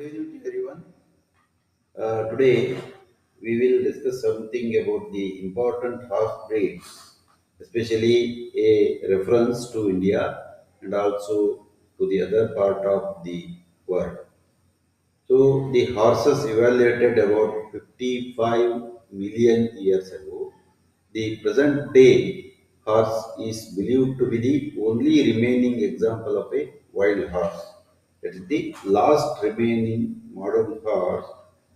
Good evening to everyone. Today we will discuss something about the important horse breeds, especially a reference to India and also to the other part of the world. So the horses evaluated about 55 million years ago. The present day horse is believed to be the only remaining example of a wild horse. It is the last remaining modern horse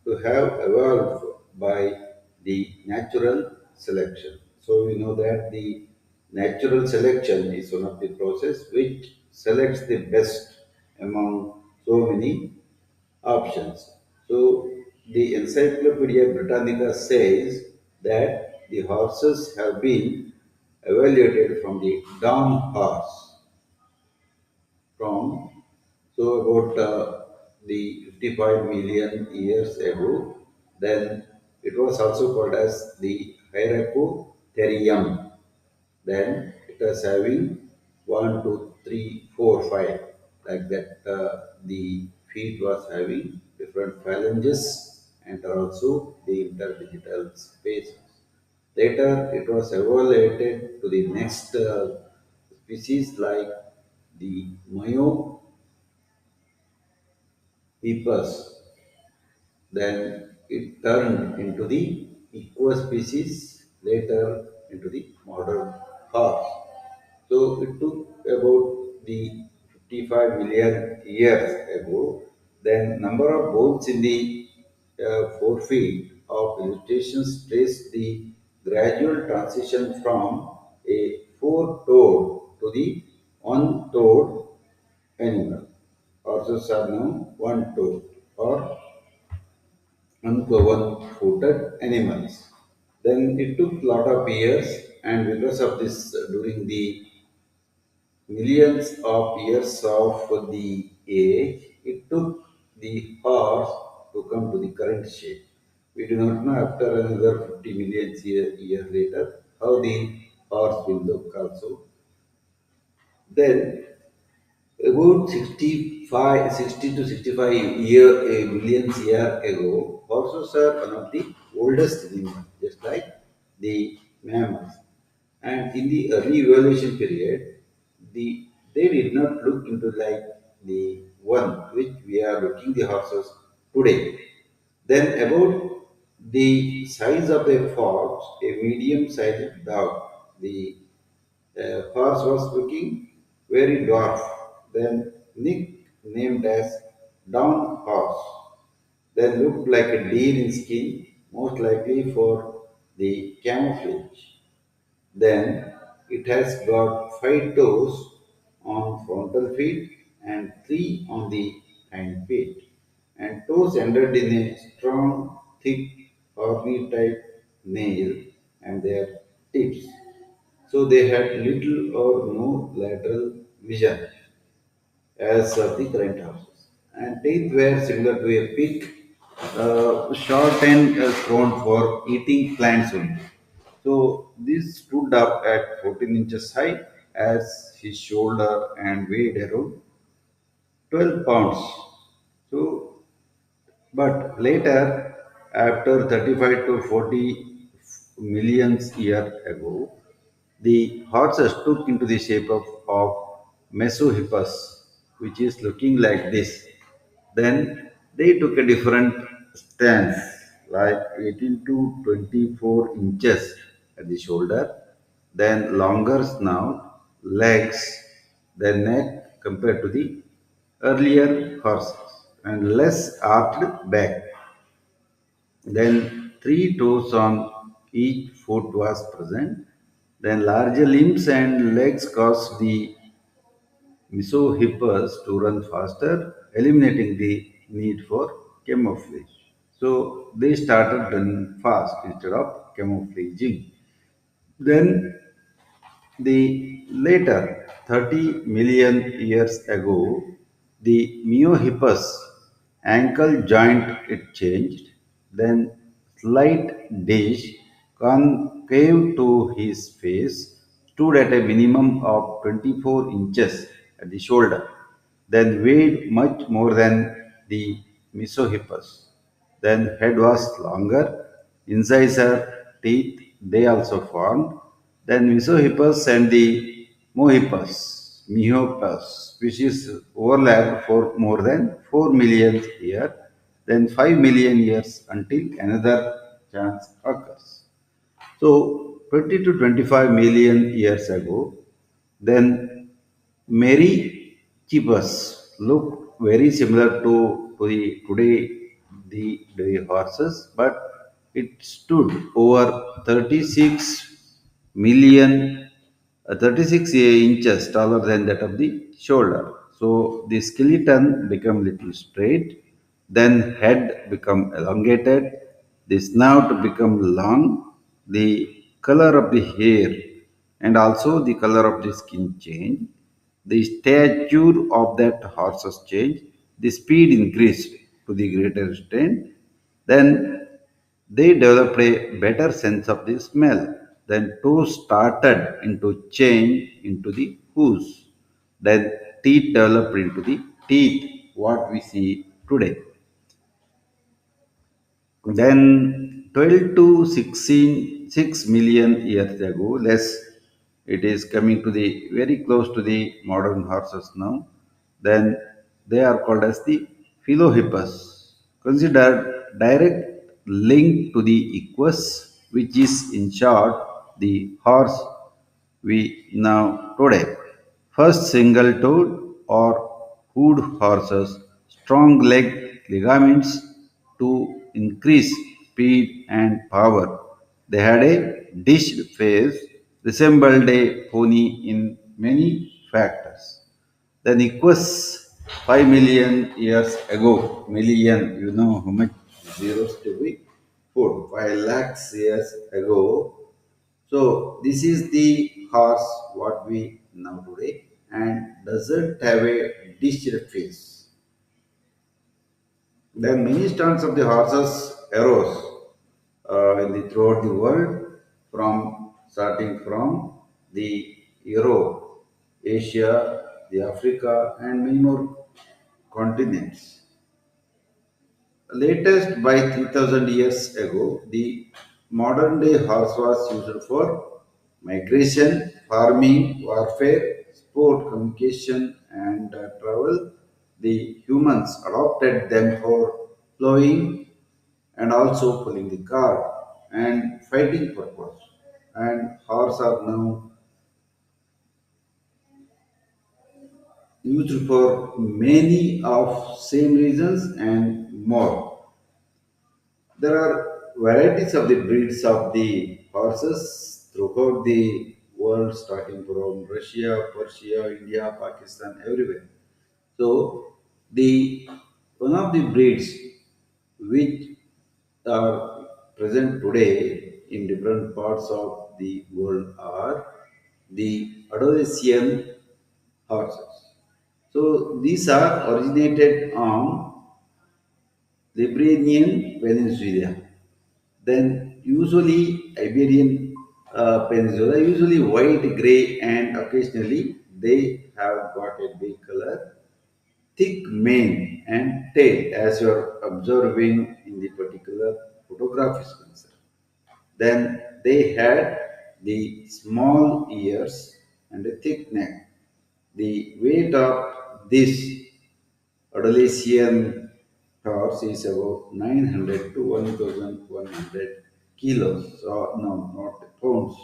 to have evolved by the natural selection. So we know that the natural selection is one of the process which selects the best among so many options. So the Encyclopedia Britannica says that the horses have been evaluated from the dawn horse from about the 55 million years ago. Then it was also called as the Hyracotherium. Then it was having one, two, three, four, five, like that. The feet was having different phalanges and also the interdigital spaces. Later, it was evaluated to the next species like the Myohippus. Then it turned into the equuspecies, later into the modern horse. So it took about the 55 million years ago. Then number of bones in the forefeet of illustrations trace the gradual transition from a four-toed to the one-toed animal. Also are known one-toed or one-footed animals. Then it took lot of years, and because of this, during the millions of years of the age, it took the horse to come to the current shape. We do not know after another 50 million years later how the horse will look also. Then about 60 to 65 millions year ago, horses are one of the oldest animals, just like the mammals. And in the early evolution period, they did not look into like the one which we are looking the horses today. Then about the size of a fox, a medium-sized dog, the horse was looking very dwarf. Then nicknamed as down horse. Then looked like a deer in skin, most likely for the camouflage. Then it has got five toes on frontal feet and three on the hind feet. And toes ended in a strong, thick, horny type nail and their tips. So they had little or no lateral vision as of the current houses. And teeth were similar to a pig, short and thrown for eating plants only. So this stood up at 14 inches high as his shoulder and weighed around 12 pounds. So, but later, after 35 to 40 millions years ago, the horses took into the shape of Mesohippus, which is looking like this. Then they took a different stance, like 18 to 24 inches at the shoulder, then longer snout, legs, then neck compared to the earlier horses, and less arched back. Then three toes on each foot was present. Then larger limbs and legs caused the mesohippus to run faster, eliminating the need for camouflage. So they started running fast instead of camouflaging. Then the later 30 million years ago, the myohippus ankle joint it changed, then slight dish concave to his face stood at a minimum of 24 inches at the shoulder, then weighed much more than the Mesohippus. Then head was longer, incisor, teeth, they also formed. Then Mesohippus and the Mehohippus species overlapped for more than 4 million years, then 5 million years until another chance occurs. So 20 to 25 million years ago, then Mary Chippers look very similar to the the horses, but it stood over 36 million 36 inches taller than that of the shoulder. So the skeleton become little straight, then head become elongated, the snout become long, the color of the hair and also the color of the skin change, the stature of that horse's change, the speed increased to the greater extent, then they developed a better sense of the smell. Then toes started into change into the hooves. Then teeth developed into the teeth, what we see today. Then 12 to 16, 6 million years ago, less, it is coming to the very close to the modern horses now. Then they are called as the Philohippus, considered direct link to the equus, which is in short the horse we know today. First single-toed or hood horses, strong leg ligaments to increase speed and power. They had a dished face, resembled a pony in many factors. Then equus 5 million years ago, million, you know how much zeros to be put, 5 lakhs years ago. So this is the horse what we know today and doesn't have a dished face. Then many stands of the horses arose throughout the world from starting from the Europe, Asia, the Africa and many more continents. Latest by 3000 years ago, the modern day horse was used for migration, farming, warfare, sport, communication, and travel. The humans adopted them for plowing and also pulling the cart and fighting purpose. And horse are now used for many of same reasons and more. There are varieties of the breeds of the horses throughout the world, starting from Russia, Persia, India, Pakistan, everywhere. So, the one of the breeds which are present today in different parts of the world are the Adolescent horses. So, these are originated on Liberian Peninsula. Then usually Iberian Peninsula, usually white, grey, and occasionally they have got a big color, thick mane and tail, as you are observing in the particular photograph is concerned. Then they had the small ears and a thick neck. The weight of this Adolescent horse is about 900 to 1100 kilos, or no, not pounds.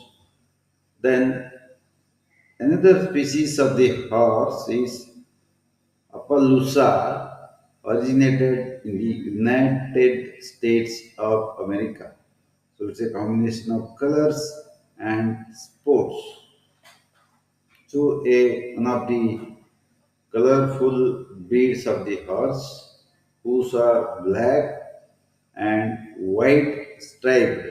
Then another species of the horse is Appaloosa, originated in the United States of America. So it's a combination of colors and sports. So one of the colorful breeds of the horse, whose are black and white striped,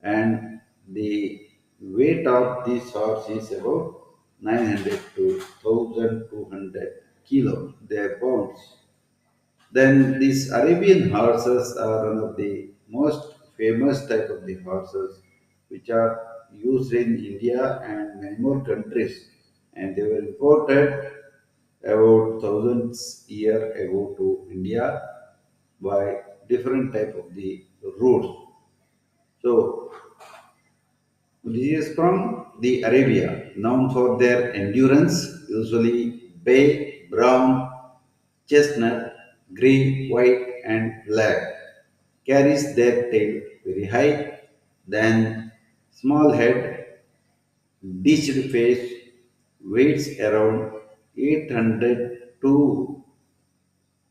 and the weight of this horse is about 900 to 1200 kilos, their pounds. Then these Arabian horses are one of the most famous type of the horses which are used in India and many more countries, and they were imported about thousands year ago to India. by different type of the routes. So this is from the Arabia, known for their endurance, usually bay, brown, chestnut, grey, white, and black. Carries their tail very high, then small head, ditched face, weights around 800 to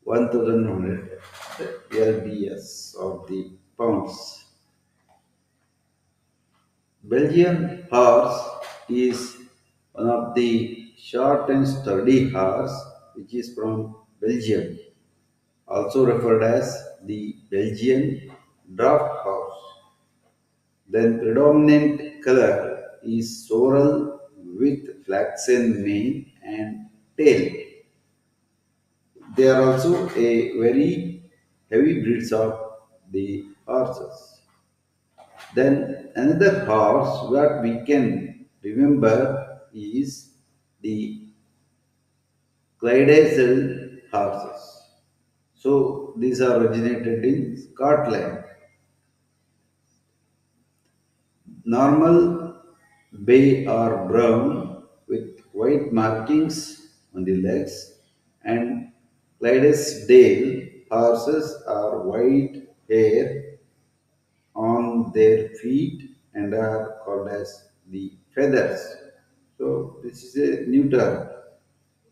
1100 lbs of the pounds. Belgian horse is one of the short and sturdy horse which is from Belgium, also referred as the Belgian draft horse. Then predominant color is sorrel with flaxen mane and tail. They are also a very heavy breeds of the horses. Then another horse what we can remember is the Clydesdale horses. So these are originated in Scotland. Normal bay or brown with white markings on the legs, and Clydesdale horses are white hair on their feet and are called as the feathers. So this is a new term.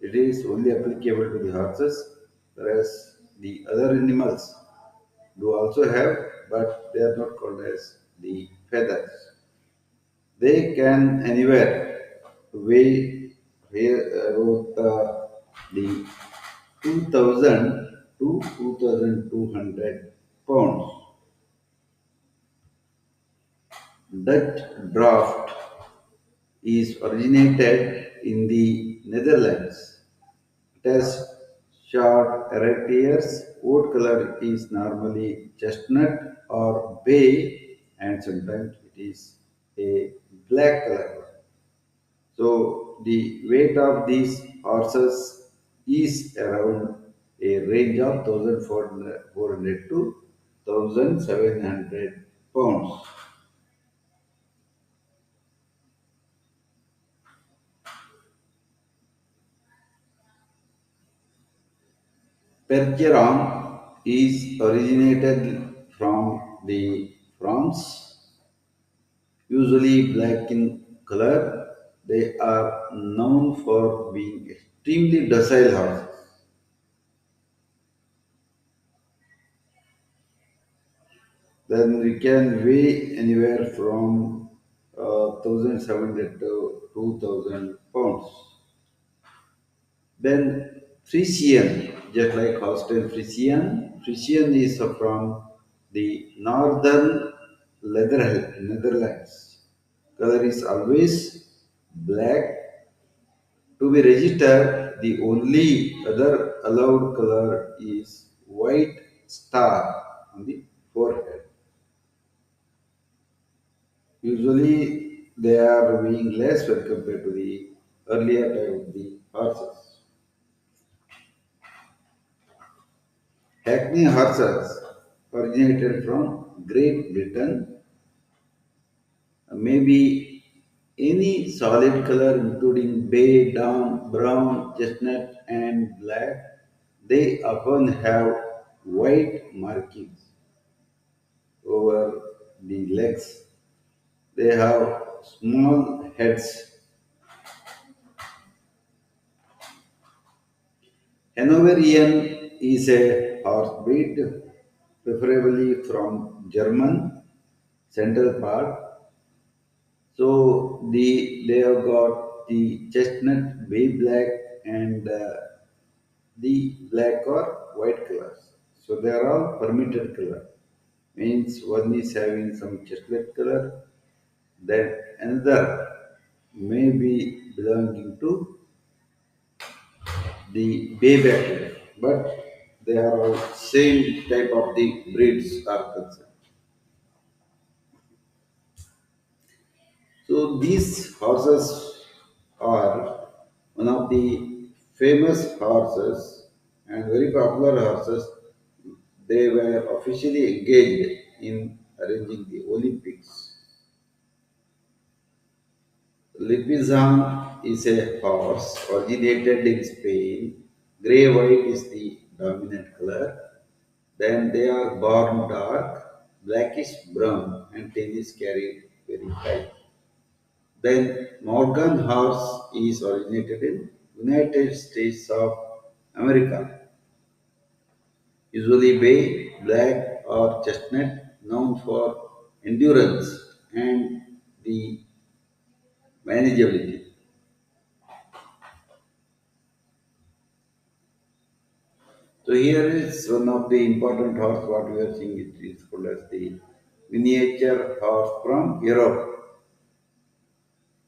It is only applicable to the horses, whereas the other animals do also have, but they are not called as the feathers. They can anywhere weigh about the 2000 to 2200 pounds. Dutch draft is originated in the Netherlands. It has short erect ears. Wood color is normally chestnut or bay, and sometimes it is a black color. So the weight of these horses is around a range of 1400 to 1700 pounds. Percheron is originated from the France, usually black in color. They are known for being extremely docile horses. Then we can weigh anywhere from 1700 to 2000 pounds. Then Frisian, just like Holstein Frisian, Frisian is from the northern Netherlands. Color is always black. To be registered, the only other allowed color is white star on the forehead. Usually, they are weighing less when compared to the earlier type of the horses. Hackney horses originated from Great Britain, maybe any solid color including bay, down, brown, chestnut, and black. They often have white markings over the legs. They have small heads. Hanoverian is a horse breed, preferably from German central part. So they have got the chestnut, bay black, and the black or white colors. So they are all permitted color. Means one is having some chestnut color, then another may be belonging to the bay black color. But they are all same type of the breeds are concerned. So these horses are one of the famous horses and very popular horses they were officially engaged in arranging the Olympics. Lipizan is a horse originated in Spain. Grey white is the dominant color. Then they are born dark, blackish brown, and tail is carried very high. Then Morgan horse is originated in United States of America, usually bay, black or chestnut, known for endurance and the manageability. So here is one of the important horse what we are seeing. It is called as the miniature horse from Europe,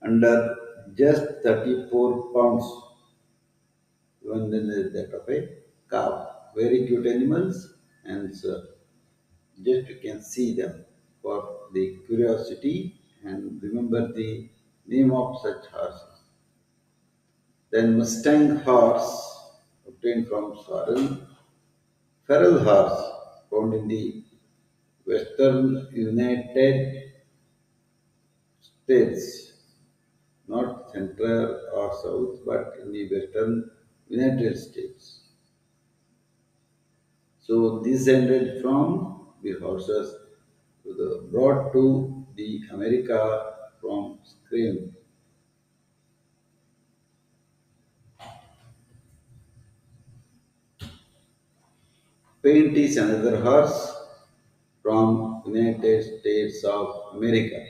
under just 34 pounds, even then that of a cow. Very cute animals, and so just you can see them for the curiosity and remember the name of such horses. Then Mustang horse obtained from Sorrel, feral horse found in the western United States, not central or south, but in the western United States. So descended from the horses brought to the America from Scream. Paint is another horse from United States of America.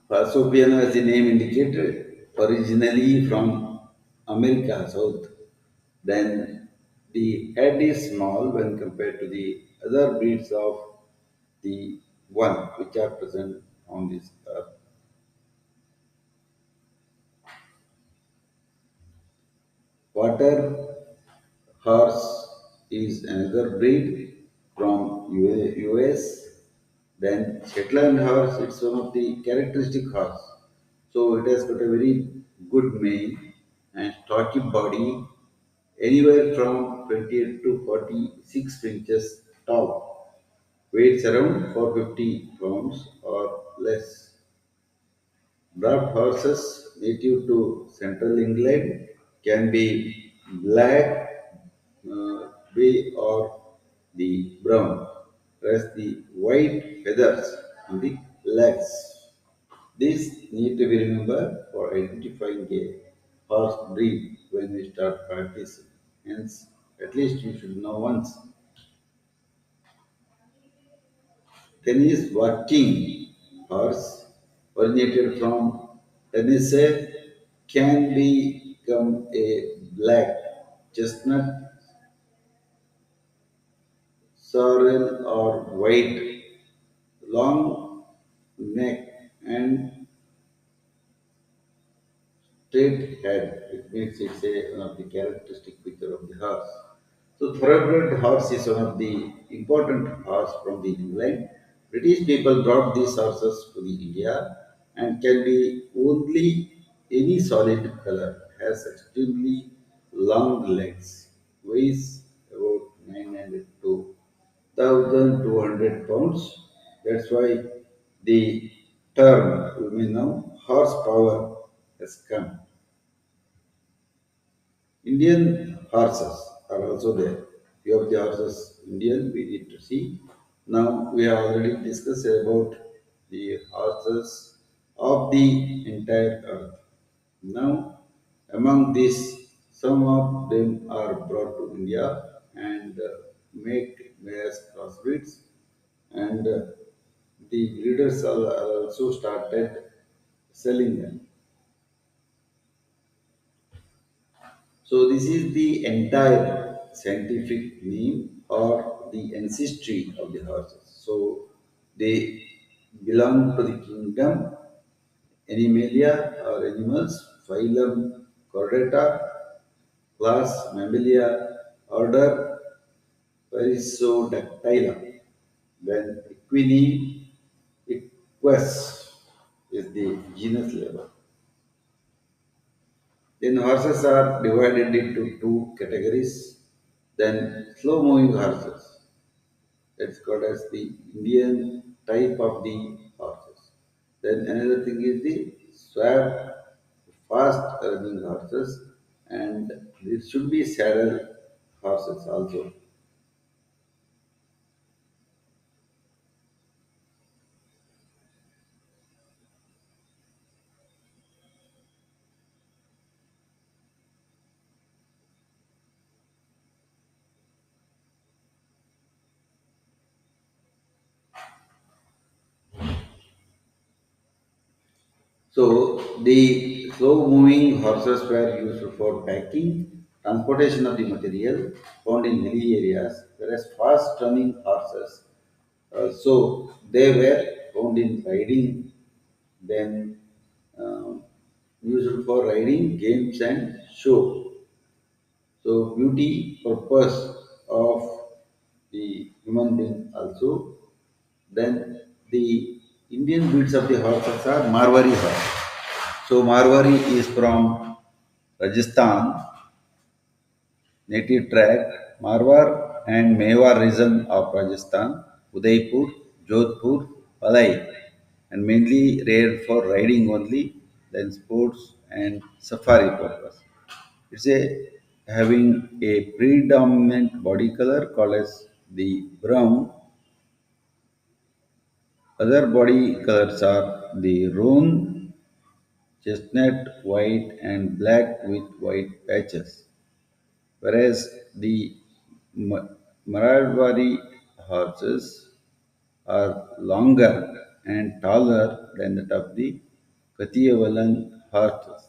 Farsopiano, as the name indicated, originally from America South. Then the head is small when compared to the other breeds of the one which are present on this earth. Water horse is another breed from US. Then Shetland horse, it's one of the characteristic horse. So it has got a very good mane and stocky body, anywhere from 28 to 46 inches tall. Weighs around 450 pounds or less. Draft horses native to central England can be black, bay, or the brown, whereas the white feathers on the legs. These need to be remembered for identifying a horse breed when we start practicing. Hence, at least you should know once. Tennis walking horse originated from Tennessee can become a black chestnut, sorrel, or white, long neck and straight head. It makes it say one of the characteristic picture of the horse. So thoroughbred horse is one of the important horse from the England. British people brought these horses to the India and can be only any solid color. Has extremely long legs. Weighs about 900 to 1200 pounds. That's why the term you may know horsepower has come. Indian horses are also there. Few of the horses Indian we need to see. Now we have already discussed about the horses of the entire earth. Now among these, some of them are brought to India and make various crossbreeds, and the breeders are also started selling them. So this is the entire scientific name or the ancestry of the horses. So they belong to the kingdom Animalia or animals, phylum Chordata, class Mammalia, order Perissodactyla. Then Equine, Equus is the genus level. Then horses are divided into two categories. Then slow moving horses, that's called as the Indian type of the horses. Then another thing is the swab fast running horses, and it should be saddle horses also. So the slow moving horses were used for packing, transportation of the material found in hilly areas, whereas fast running horses, so they were found in riding, then um, used for riding, games and show. So beauty purpose of the human being also. Then the Indian breeds of the horses are Marwari horse. So Marwari is from Rajasthan, native track, Marwar and Mewar region of Rajasthan, Udaipur, Jodhpur, Palai, and mainly reared for riding only, then sports and safari purpose. It's a having a predominant body color called as the brown. Other body colors are the roan, chestnut, white, and black with white patches. Whereas the Ma- Maradwari horses are longer and taller than that of the Katiyavalan horses.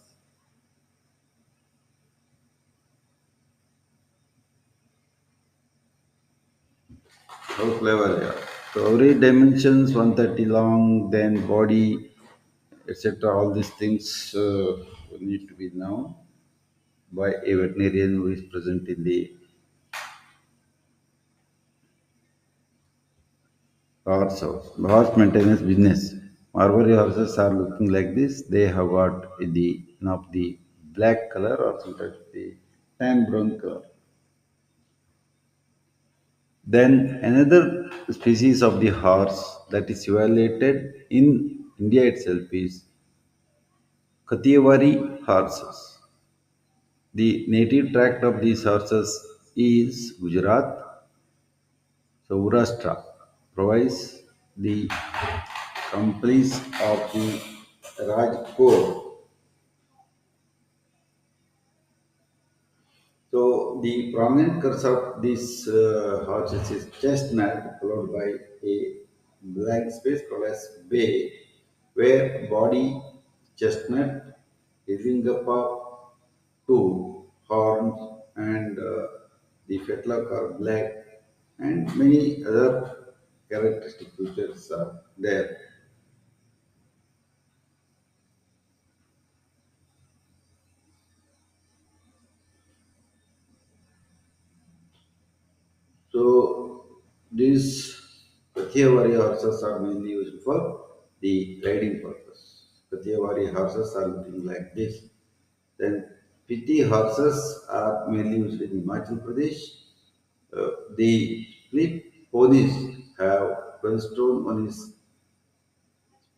How clever they are. So every dimensions 130 long, then body, etc. All these things need to be known by a veterinarian who is present in the horse house, the horse maintenance business. Marwari horses are looking like this. They have got the of the black color or sometimes the tan brown color. Then another species of the horse that is evaluated in India itself is Kathiawari horses. The native tract of these horses is Gujarat, Saurashtra, provides the companies of the Rajkot. So the prominent colors of this horses is chestnut, followed by a black space called as bay, where body chestnut, giving up two horns, and the fetlock are black, and many other characteristic features are there. So these Kathiawari horses are mainly used for the riding purpose. Kathiawari horses are looking like this. Then Pitti horses are mainly used in Himachal Pradesh. The split ponies have one stone. One is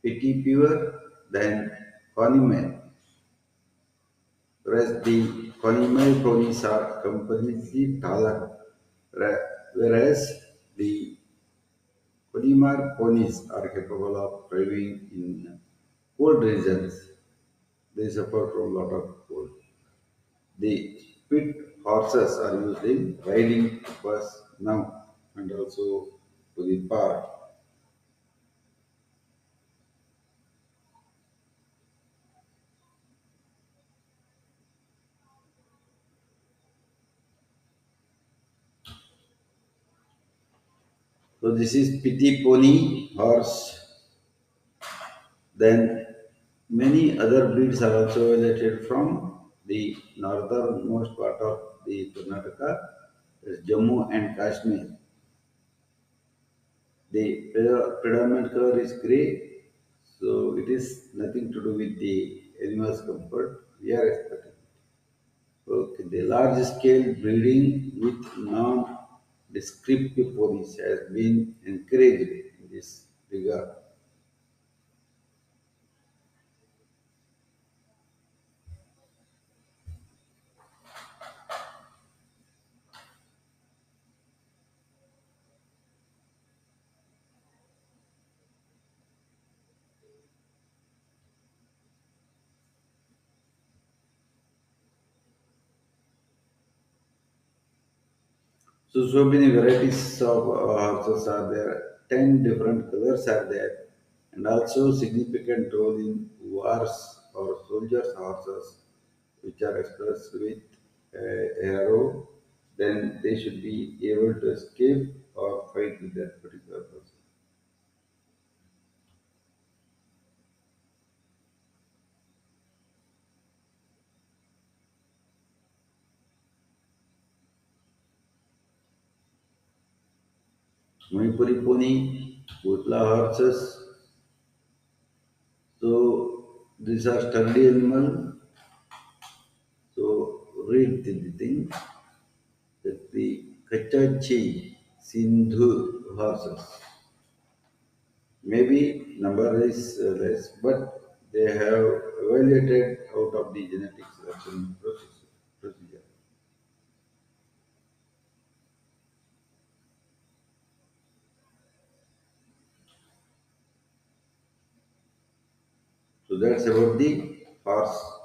Pitti pure, then Conimel, whereas the Conimel ponies are completely taller, whereas the Connemara ponies are capable of thriving in cold regions. They suffer from a lot of cold. The pit horses are used in riding purpose now and also to the park. So this is Piti pony horse. Then many other breeds are also related from the northernmost part of the Karnataka, is Jammu and Kashmir. The predominant color is grey, so it is nothing to do with the animal's comfort. We are expecting. The large scale breeding with non-descriptive ponies has been encouraged in this regard. So many varieties of horses are there. 10 different colors are there, and also significant role in wars or soldiers' horses, which are expressed with arrow. Then they should be able to escape or fight with that particular person. Manipuri pony, Butla horses. So these are sturdy animal. So read the thing that the Kachachi Sindhu horses. Maybe number is less, but they have evaluated out of the genetic selection procedure. So that's about the horse.